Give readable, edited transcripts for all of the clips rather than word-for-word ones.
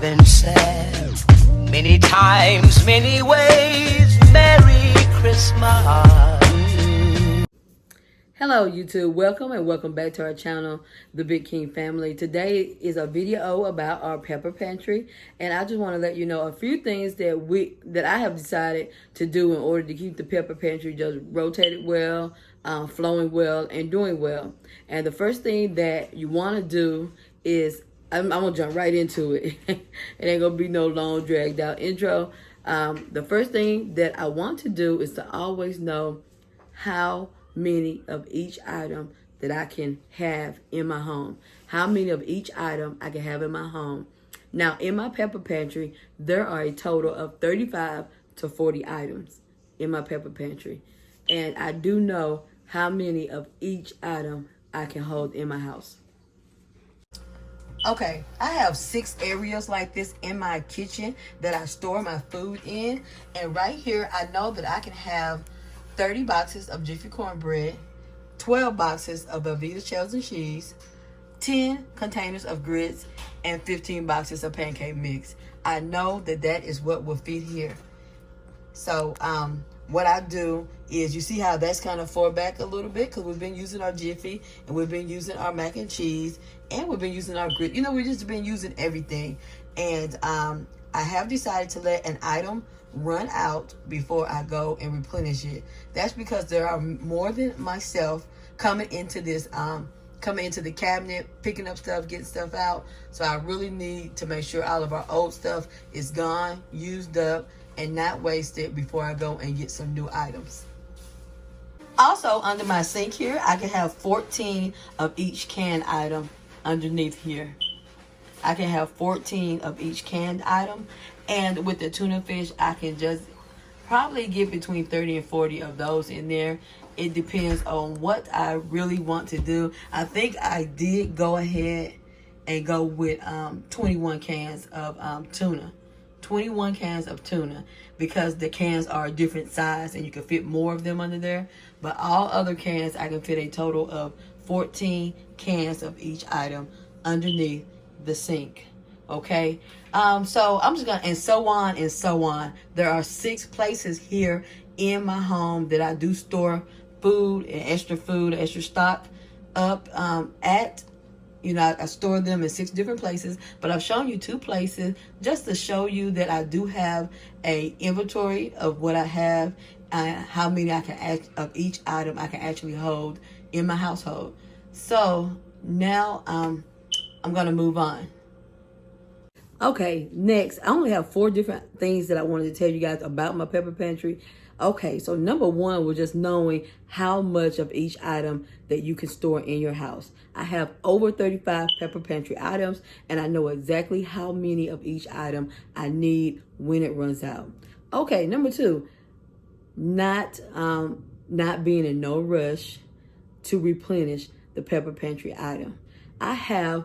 been said many times, many ways. Merry Christmas. Hello YouTube, welcome back to our channel, The Big King Family. Today is a video about our pepper pantry, and I just want to let you know a few things that I have decided to do in order to keep the pepper pantry just rotated well, flowing well, and doing well. And the first thing that you want to do is, I'm gonna jump right into it. It ain't gonna be no long dragged out intro. The first thing that I want to do is to always know how many of each item that I can have in my home. How many of each item I can have in my home. Now, in my pepper pantry, there are a total of 35 to 40 items in my pepper pantry. And I do know how many of each item I can hold in my house. Okay, I have 6 areas like this in my kitchen that I store my food in. And right here, I know that I can have 30 boxes of Jiffy cornbread, 12 boxes of Velveeta shells and cheese, 10 containers of grits, and 15 boxes of pancake mix. I know that that is what will fit here. So what I do is, you see how that's kind of far back a little bit because we've been using our Jiffy and we've been using our mac and cheese and we've been using our grit. You know, we've just been using everything. And I have decided to let an item run out before I go and replenish it. That's because there are more than myself coming into this coming into the cabinet, picking up stuff, getting stuff out. So I really need to make sure all of our old stuff is gone, used up, and not wasted before I go and get some new items. Also, under my sink here, I can have 14 of each canned item underneath here. I can have 14 of each canned item. And with the tuna fish, I can just probably get between 30 and 40 of those in there. It depends on what I really want to do. I think I did go ahead and go with 21 cans of tuna. 21 cans of tuna, because the cans are a different size and you can fit more of them under there. But all other cans, I can fit a total of 14 cans of each item underneath the sink. Okay, so I'm just gonna, and so on and so on. There are 6 places here in my home that I do store food, extra stock up at. You know, I store them in 6 different places, but I've shown you 2 places just to show you that I do have a inventory of what I have, how many I can of each item I can actually hold in my household. So now I'm gonna move on. Okay, next, I only have 4 different things that I wanted to tell you guys about my pepper pantry. Okay, so number 1 was just knowing how much of each item that you can store in your house. I have over 35 pepper pantry items, and I know exactly how many of each item I need when it runs out. Okay, number 2, not being in no rush to replenish the pepper pantry item. I have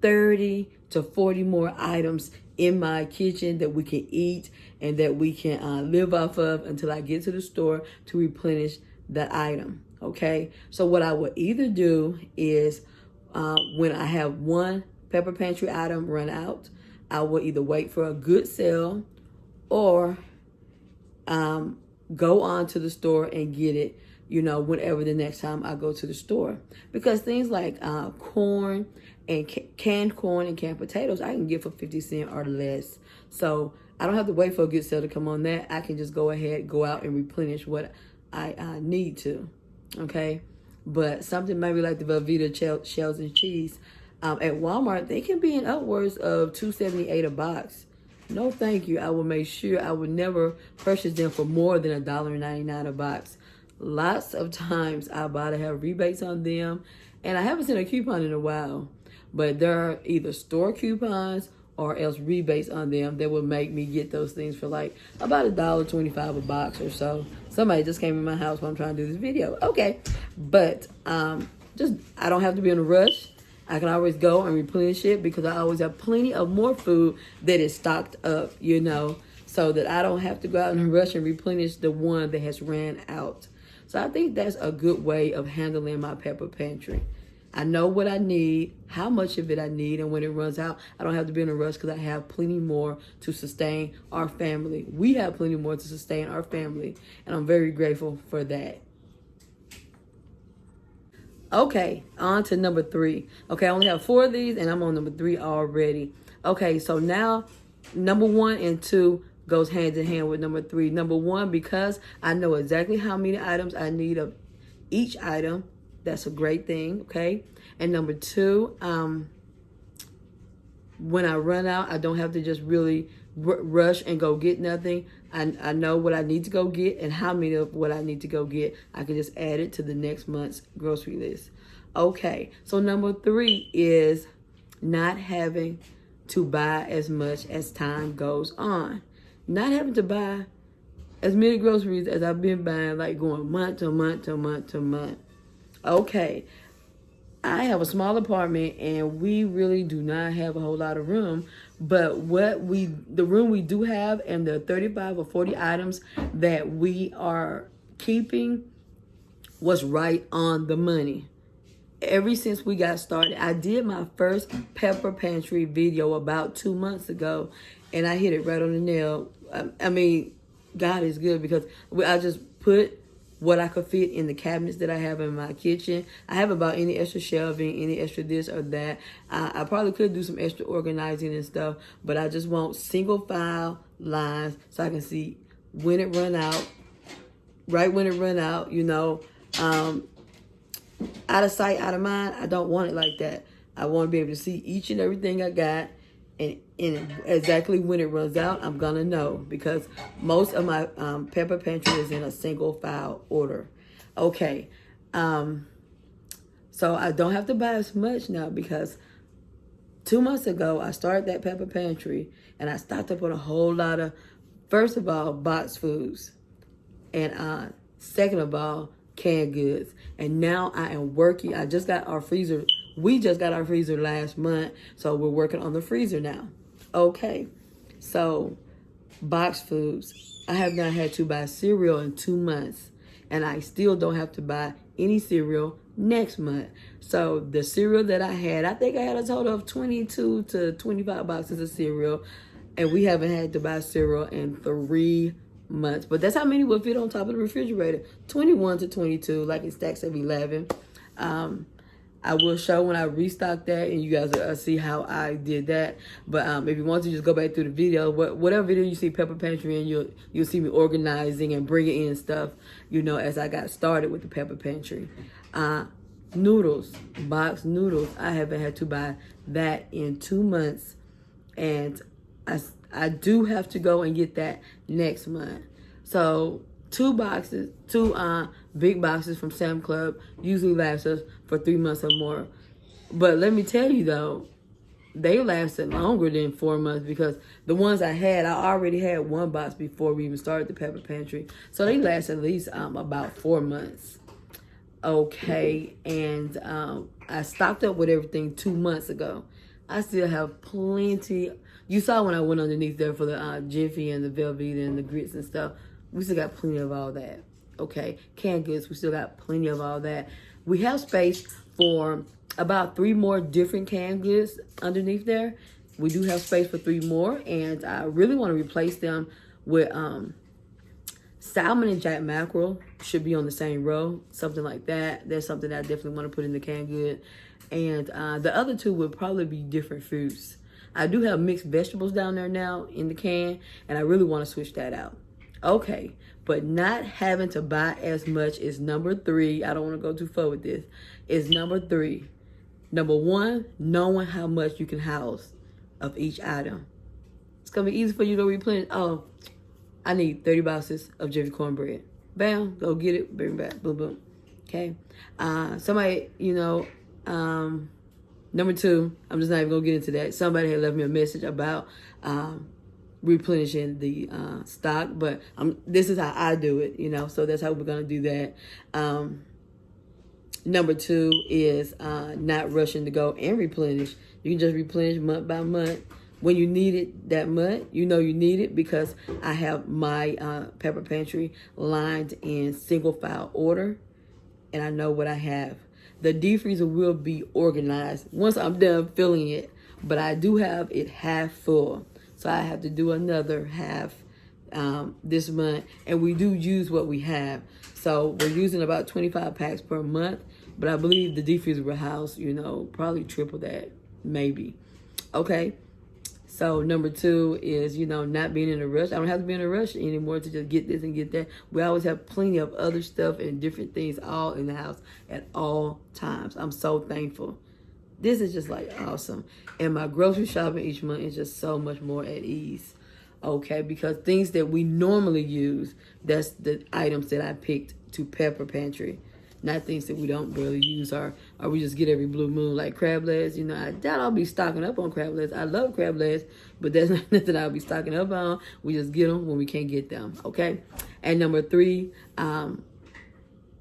30 to 40 more items in my kitchen that we can eat and that we can live off of until I get to the store to replenish that item. Okay, so what I would either do is when I have one pepper pantry item run out, I will either wait for a good sale or go on to the store and get it, you know, whenever the next time I go to the store. Because things like corn and canned corn and canned potatoes, I can get for 50 cents or less. So I don't have to wait for a good sale to come on that. I can just go ahead, go out and replenish what I need to. Okay. But something maybe like the Velveeta shells and cheese at Walmart, they can be in upwards of $2.78 a box. No, thank you. I will make sure I would never purchase them for more than $1.99 a box. Lots of times Ibotta have rebates on them, and I haven't seen a coupon in a while, but there are either store coupons or else rebates on them that will make me get those things for like about $1.25 a box or so. Somebody just came in my house while I'm trying to do this video. Okay, but just I don't have to be in a rush. I can always go and replenish it because I always have plenty of more food that is stocked up, you know, so that I don't have to go out and rush and replenish the one that has ran out. So I think that's a good way of handling my pepper pantry. I know what I need, how much of it I need, and when it runs out, I don't have to be in a rush because I have plenty more to sustain our family. We have plenty more to sustain our family, and I'm very grateful for that. Okay, on to number 3. Okay, I only have 4 of these, and I'm on number 3 already. Okay, so now number 1 and 2 goes hand in hand with number 3. Number 1, because I know exactly how many items I need of each item. That's a great thing, okay? And number 2, when I run out, I don't have to just really rush and go get nothing. I know what I need to go get and how many of what I need to go get. I can just add it to the next month's grocery list. Okay, so number 3 is not having to buy as much as time goes on. Not having to buy as many groceries as I've been buying, like going month to month to month to month. Okay, I have a small apartment and we really do not have a whole lot of room, but the room we do have and the 35 or 40 items that we are keeping was right on the money. Ever since we got started, I did my first pepper pantry video about 2 months ago, and I hit it right on the nail. I mean, God is good because I just put what I could fit in the cabinets that I have in my kitchen. I haven't bought any extra shelving, any extra this or that. I probably could do some extra organizing and stuff, but I just want single file lines so I can see when it run out, right when it run out, you know. Out of sight, out of mind. I don't want it like that. I want to be able to see each and everything I got, and exactly when it runs out, I'm gonna know because most of my pepper pantry is in a single file order. Okay, so I don't have to buy as much now because 2 months ago I started that pepper pantry and I stocked up on a whole lot of, first of all, boxed foods, and second of all, canned goods. And now I am working. I just got our freezer. We just got our freezer last month, so we're working on the freezer now. Okay, so boxed foods. I have not had to buy cereal in 2 months, and I still don't have to buy any cereal next month. So the cereal that I think I had a total of 22 to 25 boxes of cereal, and we haven't had to buy cereal in 3 months. But that's how many would fit on top of the refrigerator. 21 to 22, like in stacks of 11. I will show when I restock that, and you guys will see how I did that. But if you want to just go back through the video, whatever video you see Pepper Pantry in, you'll see me organizing and bringing in stuff, you know, as I got started with the Pepper Pantry. Noodles, boxed noodles. I haven't had to buy that in 2 months, and I do have to go and get that next month. So 2 big boxes from Sam Club usually last us for 3 months or more. But let me tell you though, they lasted longer than 4 months because the ones I already had 1 box before we even started the Pepper Pantry. So they last at least about 4 months. Okay, and I stocked up with everything 2 months ago. I still have plenty. You saw when I went underneath there for the Jiffy and the Velveeta and the grits and stuff. We still got plenty of all that. Okay, canned goods, we still got plenty of all that. We have space for about 3 more different canned goods underneath there. We do have space for 3 more, and I really want to replace them with salmon and jack mackerel. Should be on the same row, something like that. That's something that I definitely want to put in the canned good. And the other 2 would probably be different fruits. I do have mixed vegetables down there now in the can, and I really want to switch that out. Okay, but not having to buy as much is number 3. I don't want to go too far with this. Is number 3. Number 1, knowing how much you can house of each item. It's going to be easy for you to replenish. Oh, I need 30 boxes of Jiffy cornbread. Bam, go get it, bring it back, boom, boom. Okay, somebody, you know, number 2, I'm just not even gonna get into that. Somebody had left me a message about replenishing the stock, but this is how I do it, you know, so that's how we're gonna do that. Number 2 is not rushing to go and replenish. You can just replenish month by month. When you need it that month, you know you need it because I have my Pepper Pantry lined in single file order, and I know what I have. The deep freezer will be organized once I'm done filling it, but I do have it half full. So I have to do another half this month, and we do use what we have. So we're using about 25 packs per month, but I believe the deep freezer will house, probably triple that, maybe. Okay. So number 2 is, not being in a rush. I don't have to be in a rush anymore to just get this and get that. We always have plenty of other stuff and different things all in the house at all times. I'm so thankful. This is just like awesome. And my grocery shopping each month is just so much more at ease. Okay, because things that we normally use, that's the items that I picked to pepper pantry. Not things that we don't really use or we just get every blue moon, like crab legs. I doubt I'll be stocking up on crab legs. I love crab legs, but that's not nothing I'll be stocking up on. We just get them when we can't get them, okay? And number three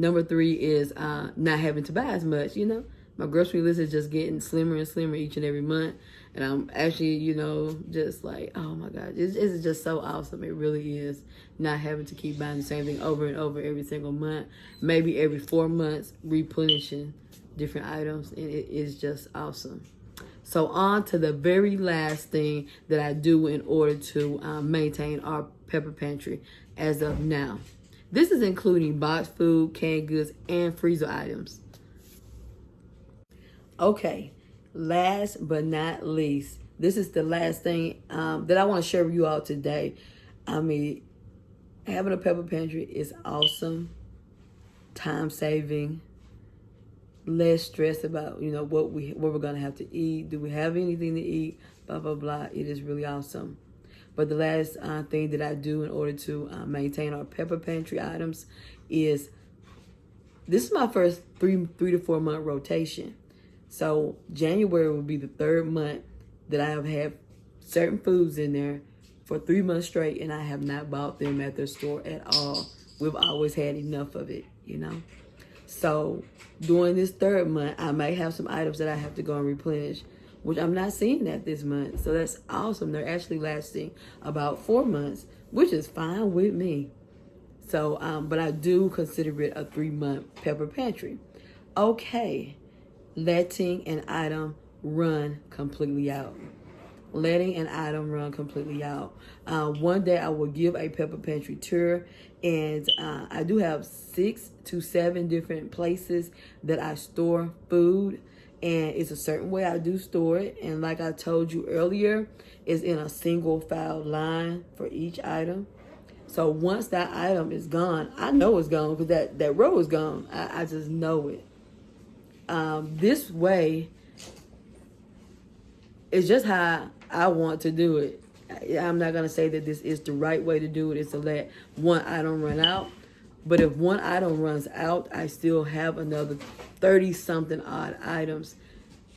is not having to buy as much, My grocery list is just getting slimmer and slimmer each and every month. And I'm actually, just like, oh my God, it's just so awesome. It really is, not having to keep buying the same thing over and over every single month. Maybe every 4 months, replenishing different items. And it is just awesome. So on to the very last thing that I do in order to maintain our pepper pantry as of now. This is including boxed food, canned goods, and freezer items. Okay, last but not least, this is the last thing that I want to share with you all today. I mean, having a pepper pantry is awesome, time saving, less stress about what we're gonna have to eat. Do we have anything to eat? Blah blah blah. It is really awesome. But the last thing that I do in order to maintain our pepper pantry items is, this is my first three to 4 month rotation. So January will be the 3rd month that I have had certain foods in there for 3 months straight, and I have not bought them at the store at all. We've always had enough of it, So during this 3rd month, I may have some items that I have to go and replenish, which I'm not seeing that this month. So that's awesome. They're actually lasting about 4 months, which is fine with me. So, but I do consider it a 3-month pepper pantry. Okay. Letting an item run completely out. Letting an item run completely out. One day I will give a pepper pantry tour, and I do have 6 to 7 different places that I store food, and it's a certain way I do store it. And like I told you earlier, it's in a single file line for each item. So once that item is gone, I know it's gone because that row is gone. I just know it. This way is just how I want to do it. I'm not going to say that this is the right way to do it. It's to let one item run out. But if one item runs out, I still have another 30-something odd items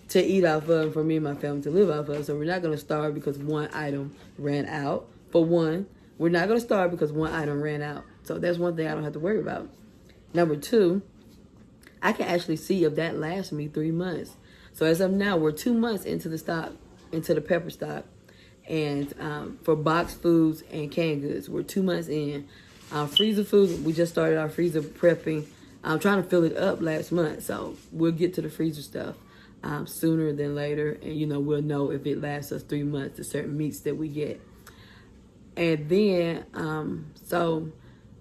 to eat off of, for me and my family to live off of. So we're not going to starve because one item ran out. For one, we're not going to starve because one item ran out. So that's one thing I don't have to worry about. Number 2, I can actually see if that lasts me 3 months. So as of now, we're 2 months into the pepper stock. And for boxed foods and canned goods, we're 2 months in. Freezer foods, we just started our freezer prepping. I'm trying to fill it up last month. So we'll get to the freezer stuff sooner than later. And, we'll know if it lasts us 3 months, the certain meats that we get. And then, so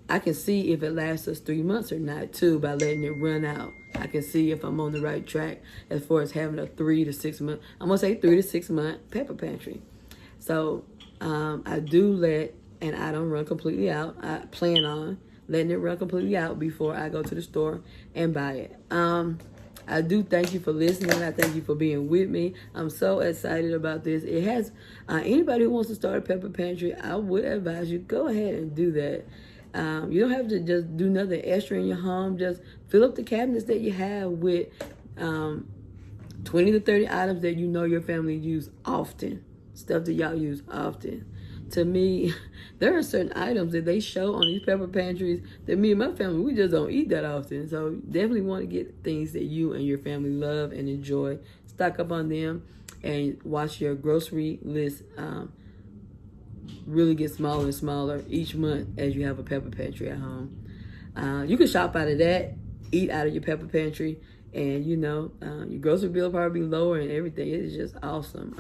I can see if it lasts us 3 months or not, too, by letting it run out. I can see if I'm on the right track as far as having a 3 to 6 month, I'm going to say 3 to 6 month pepper pantry. So I do let an item run completely out. I plan on letting it run completely out before I go to the store and buy it. I do thank you for listening. I thank you for being with me. I'm so excited about this. It has, anybody who wants to start a pepper pantry, I would advise you, go ahead and do that. You don't have to just do nothing extra in your home. Just fill up the cabinets that you have with 20 to 30 items that your family use often. Stuff that y'all use often. To me, there are certain items that they show on these pepper pantries that me and my family, we just don't eat that often. So definitely want to get things that you and your family love and enjoy. Stock up on them and watch your grocery list really get smaller and smaller each month as you have a pepper pantry at home. You can shop out of that, eat out of your pepper pantry, And you know, your grocery bill will probably be lower and everything. It's just awesome.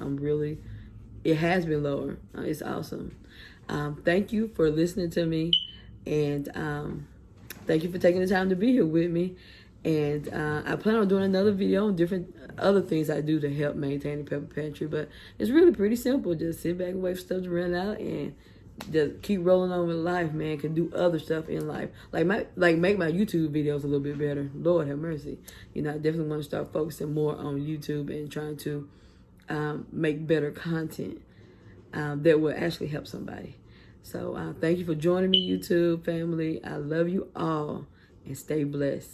It has been lower. It's awesome. Thank you for listening to me, and thank you for taking the time to be here with me. And I plan on doing another video on different other things I do to help maintain the Pepper Pantry. But it's really pretty simple. Just sit back and wait for stuff to run out and just keep rolling on with life, man. Can do other stuff in life. Like make my YouTube videos a little bit better. Lord have mercy. You know, I definitely want to start focusing more on YouTube and trying to make better content that will actually help somebody. So thank you for joining me, YouTube family. I love you all, and stay blessed.